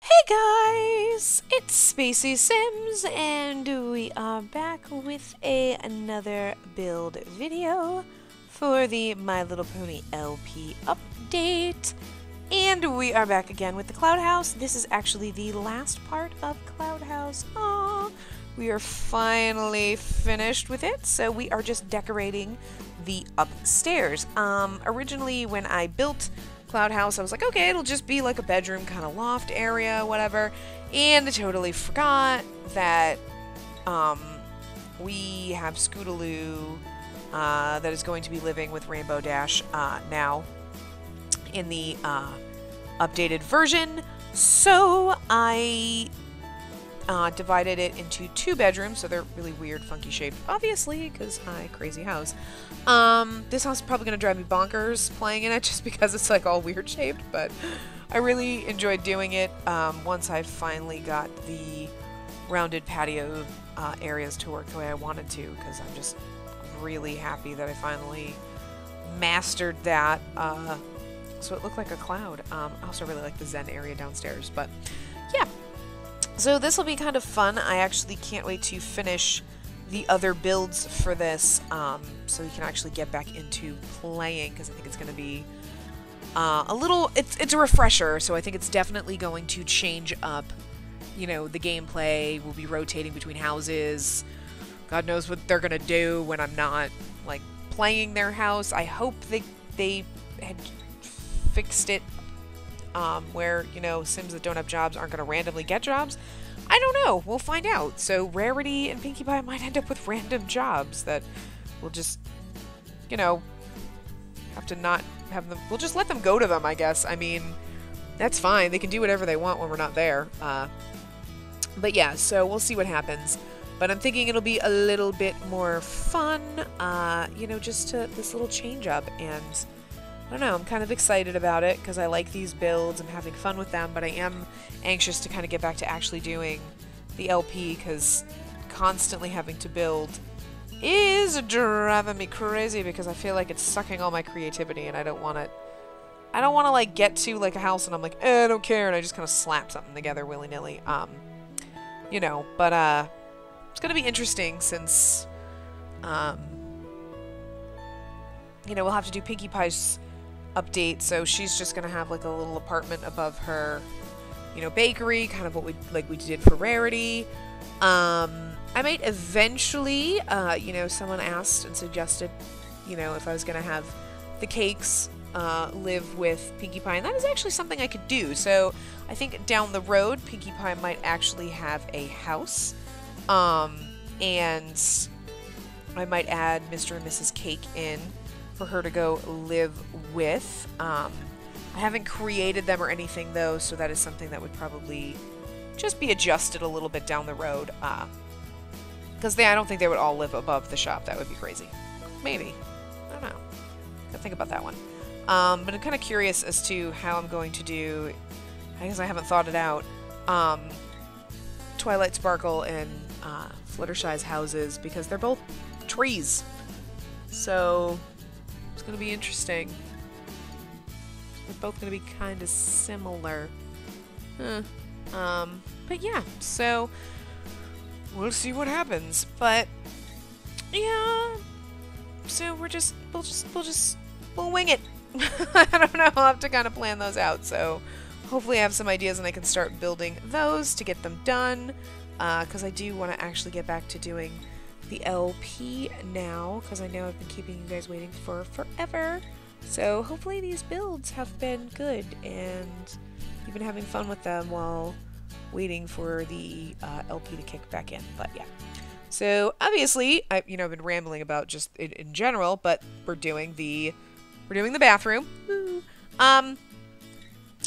Hey guys, it's Spacey Sims, and we are back with another build video for the My Little Pony LP update. And we are back again with the Cloudhouse. This is actually the last part of Cloudhouse. Aww, we are finally finished with it, so we are just decorating the upstairs. Originally when I built Cloudhouse, I was like, okay, it'll just be like a bedroom kind of loft area, whatever. And I totally forgot that we have Scootaloo that is going to be living with Rainbow Dash now in the updated version. So I divided it into 2 bedrooms, so they're really weird, funky shaped, obviously, because crazy house. This house is probably going to drive me bonkers playing in it just because it's like all weird shaped, but I really enjoyed doing it once I finally got the rounded patio areas to work the way I wanted to, because I'm just really happy that I finally mastered that. So it looked like a cloud. I also really like the Zen area downstairs, but yeah. So this will be kind of fun. I actually can't wait to finish the other builds for this, so you can actually get back into playing, because I think it's going to be a little, it's a refresher, so I think it's definitely going to change up, you know, the gameplay. We'll be rotating between houses. God knows what they're going to do when I'm not, like, playing their house. I hope they had fixed it where, you know, Sims that don't have jobs aren't going to randomly get jobs. I don't know. We'll find out. So Rarity and Pinkie Pie might end up with random jobs that we'll just, you know, have to not have them. We'll just let them go to them, I guess. I mean, that's fine. They can do whatever they want when we're not there. But yeah, so we'll see what happens. But I'm thinking it'll be a little bit more fun, you know, just to this little change up. And I don't know, I'm kind of excited about it because I like these builds. I'm having fun with them, but I am anxious to kind of get back to actually doing the LP, because constantly having to build is driving me crazy, because I feel like it's sucking all my creativity, and I don't want to like get to like a house and I'm like, I don't care, and I just kind of slap something together willy-nilly. You know, but it's going to be interesting since you know, we'll have to do Pinkie Pie's update, so she's just gonna have like a little apartment above her, you know, bakery, kind of what we did for Rarity. I might eventually, you know, someone asked and suggested, you know, if I was gonna have the cakes live with Pinkie Pie, and that is actually something I could do. So I think down the road, Pinkie Pie might actually have a house, and I might add Mr. and Mrs. Cake in for her to go live with. I haven't created them or anything though, so that is something that would probably just be adjusted a little bit down the road, because I don't think they would all live above the shop. That would be crazy. Maybe. I don't know. Gotta think about that one. But I'm kind of curious as to how I'm going to do, I guess I haven't thought it out, Twilight Sparkle and Fluttershy's houses, because they're both trees. So it's going to be interesting. They're both going to be kind of similar. But yeah, so we'll see what happens. But yeah, so we'll wing it. I don't know. I'll have to kind of plan those out. So hopefully I have some ideas and I can start building those to get them done. Because I do want to actually get back to doing the LP now, because I know I've been keeping you guys waiting for forever. So hopefully these builds have been good and you've been having fun with them while waiting for the LP to kick back in. But yeah, so obviously I've been rambling about just in general, but we're doing the bathroom. Woo.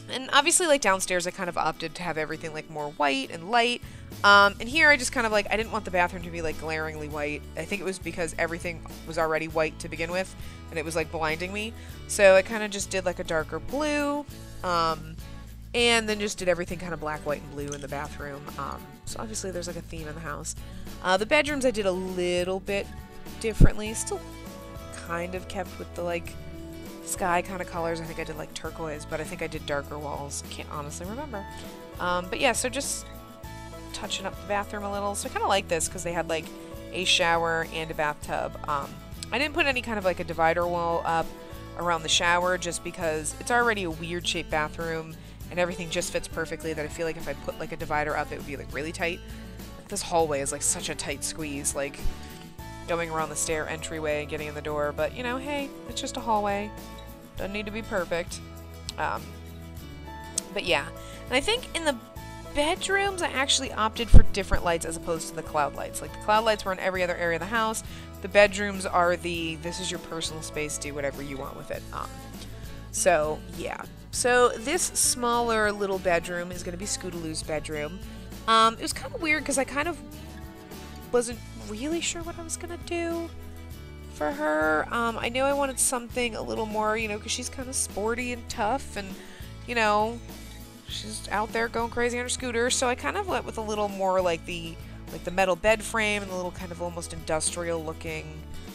And obviously, like, downstairs I kind of opted to have everything like more white and light. And here I just kind of like, I didn't want the bathroom to be like glaringly white. I think it was because everything was already white to begin with, and it was like blinding me. So I kind of just did like a darker blue, and then just did everything kind of black, white, and blue in the bathroom. So obviously there's like a theme in the house. The bedrooms I did a little bit differently. Still kind of kept with the like sky kind of colors. I think I did like turquoise, but I think I did darker walls. Can't honestly remember. But yeah, so just touching up the bathroom a little. So I kind of like this because they had like a shower and a bathtub. I didn't put any kind of like a divider wall up around the shower just because it's already a weird shaped bathroom and everything just fits perfectly that I feel like if I put like a divider up it would be like really tight. This hallway is like such a tight squeeze, like going around the stair entryway and getting in the door, but you know, hey, it's just a hallway. Doesn't need to be perfect. But yeah, and I think in the bedrooms I actually opted for different lights as opposed to the cloud lights. Like the cloud lights were in every other area of the house. The bedrooms are this is your personal space, do whatever you want with it. So yeah. So this smaller little bedroom is going to be Scootaloo's bedroom. It was kind of weird because I kind of wasn't really sure what I was going to do for her. I knew I wanted something a little more, you know, because she's kind of sporty and tough and, you know, she's out there going crazy on her scooter. So I kind of went with a little more like the metal bed frame and a little kind of almost industrial looking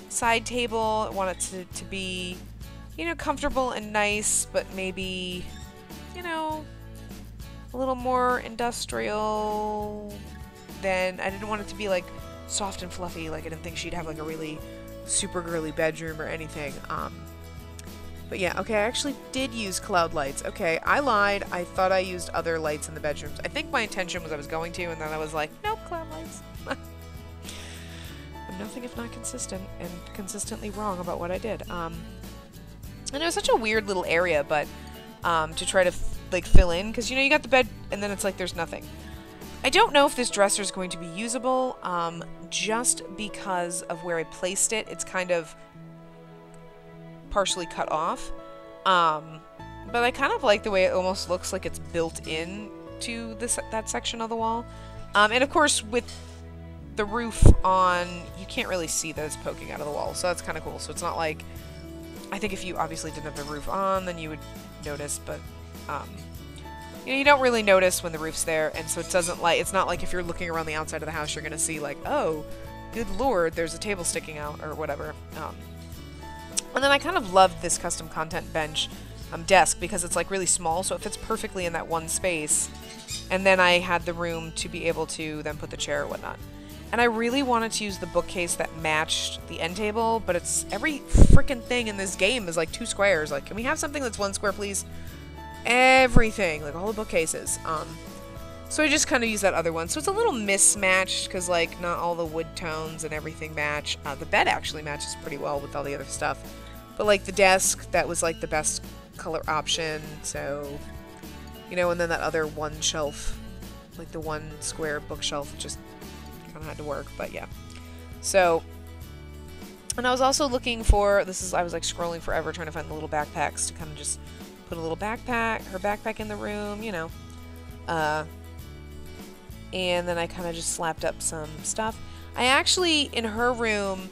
side table. I want it to be, you know, comfortable and nice, but maybe, you know, a little more industrial than, I didn't want it to be like soft and fluffy. Like I didn't think she'd have like a really super girly bedroom or anything. But yeah, okay, I actually did use cloud lights. Okay, I lied. I thought I used other lights in the bedrooms. I think my intention was I was going to, and then I was like, nope, cloud lights. I'm nothing if not consistent, and consistently wrong about what I did. And it was such a weird little area, but to try to like fill in, because you know you got the bed, and then it's like there's nothing. I don't know if this dresser is going to be usable, just because of where I placed it. It's kind of partially cut off, but I kind of like the way it almost looks like it's built in to that section of the wall. And of course with the roof on, you can't really see that it's poking out of the wall, so that's kind of cool. So it's not like, I think if you obviously didn't have the roof on, then you would notice, but you know, you don't really notice when the roof's there, and so it doesn't like, it's not like if you're looking around the outside of the house, you're gonna see like, oh, good lord, there's a table sticking out, or whatever. And then I kind of loved this custom content bench desk because it's like really small, so it fits perfectly in that one space. And then I had the room to be able to then put the chair or whatnot. And I really wanted to use the bookcase that matched the end table, but it's every freaking thing in this game is like 2 squares. Like, can we have something that's 1 square, please? Everything, like all the bookcases. So I just kind of use that other one. So it's a little mismatched because like not all the wood tones and everything match. The bed actually matches pretty well with all the other stuff. But like the desk, that was like the best color option. So, you know, and then that other one shelf, like the 1 square bookshelf, just kind of had to work. But yeah. So, and I was also looking for, I was like scrolling forever trying to find the little backpacks to kind of just put a little backpack, her backpack in the room, you know. And then I kind of just slapped up some stuff. I actually, in her room,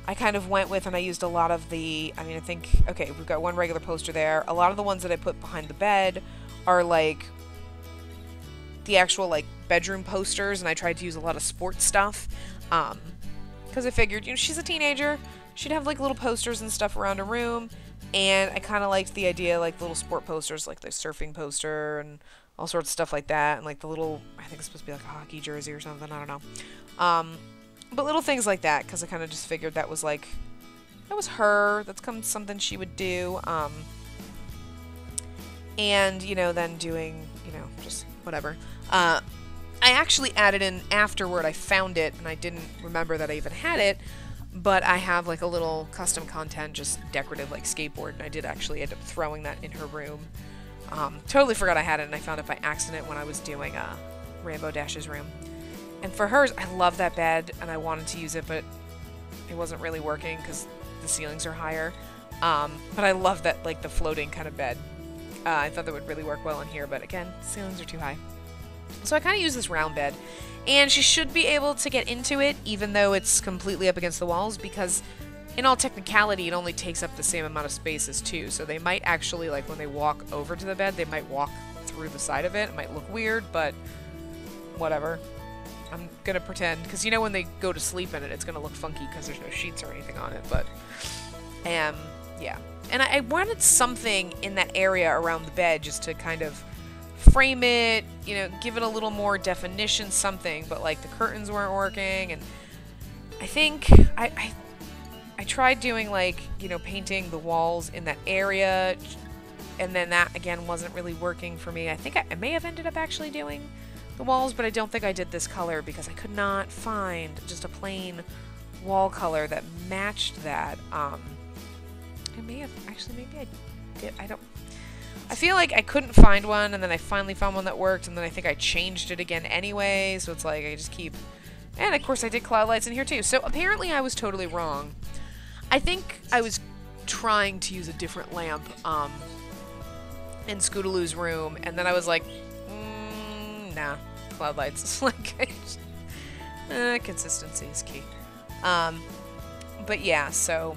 I kind of went with, and I used a lot of the, I mean, I think, okay, we've got 1 regular poster there. A lot of the ones that I put behind the bed are like the actual like bedroom posters, and I tried to use a lot of sports stuff. Because I figured, you know, she's a teenager, she'd have like little posters and stuff around her room. And I kind of liked the idea, like little sport posters, like the surfing poster and all sorts of stuff like that. And like the little, I think it's supposed to be like a hockey jersey or something, I don't know. But little things like that, because I kind of just figured that was like, that was her, that's something she would do. And, you know, then doing, you know, just whatever. I actually added in afterward, I found it, and I didn't remember that I even had it. But I have like a little custom content, just decorative like skateboard, and I did actually end up throwing that in her room. Totally forgot I had it, and I found it by accident when I was doing Rainbow Dash's room. And for hers, I love that bed, and I wanted to use it, but it wasn't really working because the ceilings are higher. But I love that, like the floating kind of bed. I thought that would really work well in here, but again, ceilings are too high. So I kind of use this round bed. And she should be able to get into it, even though it's completely up against the walls, because in all technicality, it only takes up the same amount of space as 2. So they might actually, like, when they walk over to the bed, they might walk through the side of it. It might look weird, but whatever. I'm gonna pretend, because you know when they go to sleep in it, it's gonna look funky because there's no sheets or anything on it, but, yeah. And I wanted something in that area around the bed just to kind of frame it, you know, give it a little more definition, something, but like the curtains weren't working, and I think I tried doing like, you know, painting the walls in that area, and then that again wasn't really working for me. I think I may have ended up actually doing the walls, but I don't think I did this color because I could not find just a plain wall color that matched that. I may have actually, maybe I did. I feel like I couldn't find one, and then I finally found one that worked, and then I think I changed it again anyway, so it's like I just keep... And of course I did cloud lights in here too, so apparently I was totally wrong. I think I was trying to use a different lamp in Scootaloo's room, and then I was like, nah, cloud lights. Like, consistency is key. But yeah, so,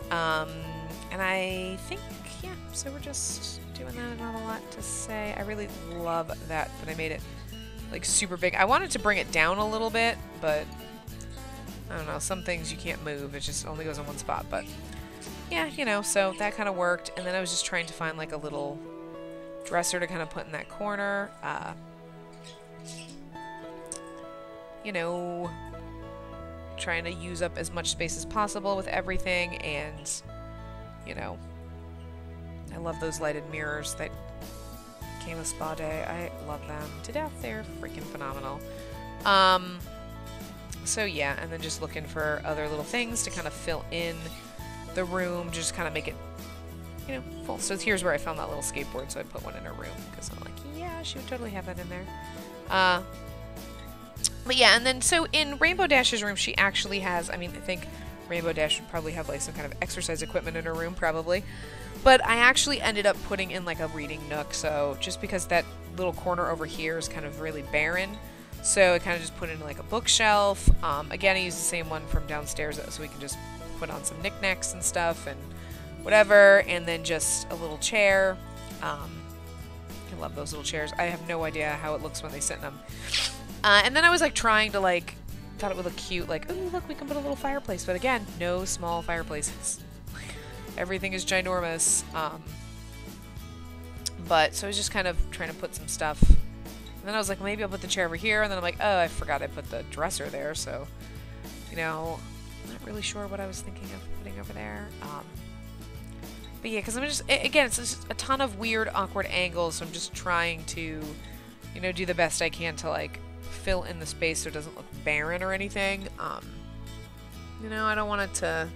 and I think, yeah, so we're just doing that. Not a lot to say. I really love that I made it like super big. I wanted to bring it down a little bit, but I don't know, some things you can't move. It just only goes in one spot, but yeah, you know, so that kind of worked. And then I was just trying to find like a little dresser to kind of put in that corner. You know, trying to use up as much space as possible with everything, and you know, I love those lighted mirrors that came with Spa Day. I love them to death. They're freaking phenomenal. So yeah, and then just looking for other little things to kind of fill in the room, just kind of make it, you know, full. So here's where I found that little skateboard, so I put one in her room, because I'm like, yeah, she would totally have that in there. But yeah, and then so in Rainbow Dash's room, she actually has, I mean, I think Rainbow Dash would probably have like some kind of exercise equipment in her room, probably. But I actually ended up putting in like a reading nook, so just because that little corner over here is kind of really barren, so I kind of just put in like a bookshelf. Again, I used the same one from downstairs, so we can just put on some knickknacks and stuff and whatever, and then just a little chair. I love those little chairs. I have no idea how it looks when they sit in them. And then I was like trying to like, thought it would look cute, like, oh look, we can put a little fireplace, but again, no small fireplaces. Everything is ginormous. But so I was just kind of trying to put some stuff. And then I was like, maybe I'll put the chair over here, and then I'm like, oh, I forgot I put the dresser there, so, you know, not really sure what I was thinking of putting over there. But yeah, because I'm just, again, it's just a ton of weird, awkward angles, so I'm just trying to, you know, do the best I can to, like, fill in the space so it doesn't look barren or anything. You know, I don't want it to...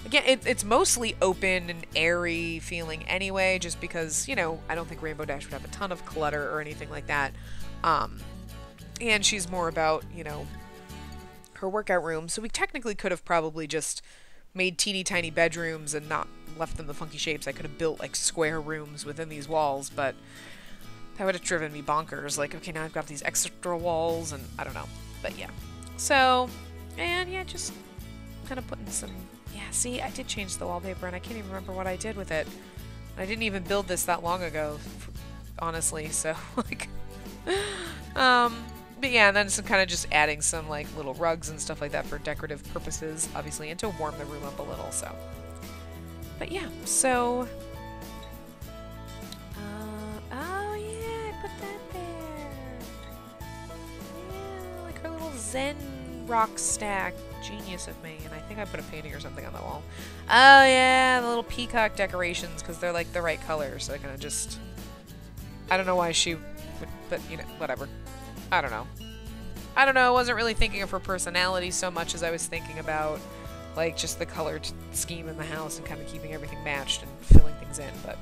Again, it's mostly open and airy feeling anyway, just because, you know, I don't think Rainbow Dash would have a ton of clutter or anything like that. And she's more about, you know, her workout room. So we technically could have probably just made teeny tiny bedrooms and not left them the funky shapes. I could have built, like, square rooms within these walls, but that would have driven me bonkers. Like, okay, now I've got these extra walls, and I don't know. But yeah. So, and yeah, just kind of putting some... Yeah, see, I did change the wallpaper, and I can't even remember what I did with it. I didn't even build this that long ago, honestly, so, like... But yeah, and then some kind of just adding some, like, little rugs and stuff like that for decorative purposes, obviously, and to warm the room up a little, so... But yeah, so... Oh yeah, I put that there! Yeah, like her little Zen rock stack. Genius of me, and I think I put a painting or something on the wall. Oh yeah, the little peacock decorations, because they're like the right color, so I kind of just... I don't know why she would, but you know, whatever. I don't know. I don't know, I wasn't really thinking of her personality so much as I was thinking about, like, just the color scheme in the house and kind of keeping everything matched and filling things in, but...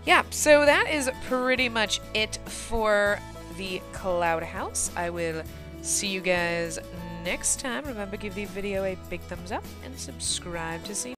Yeah, so that is pretty much it for the Cloud House. I will see you guys next time. Remember, give the video a big thumbs up and subscribe to see